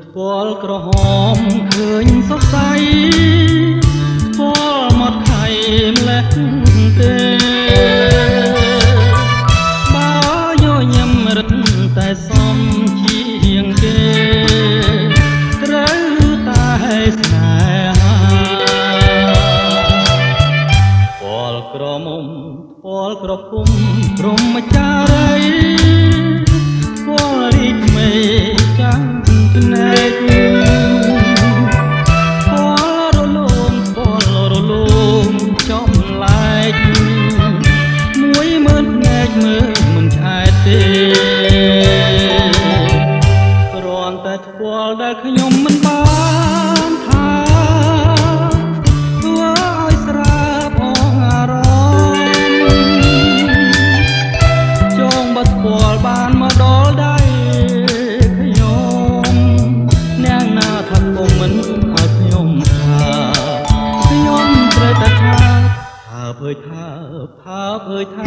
ថ្ពាល់ក្រហមឃើញសរសៃថ្ពាល់មកខៃម្លេះទេបើយោញ៉ាំរឹតតែសំជាងគេត្រូវតែស្នេហាថ្ពាល់ក្រមុំថ្ពាល់ក្រពុំព្រមចារីថ្ពាល់រីកមេចាំភ្នែកថ្ពាល់រលោងថ្ពាល់រលោងចំឡែក10000ភ្នែកមើលមិនឆ្អែតទេគ្រាន់តែថ្ពាល់ដែលខ្ញុំមិនបានថាធ្វើឲ្យស្រាប់អងអារម្មណ៍ចងបាត់ថ្ពាល់បានមកដល់ដៃខ្ញុំអ្នកណាថាពុំមិនឲ្យខ្ញុំថាខ្ញុំត្រូវតែថាភើបអើយថា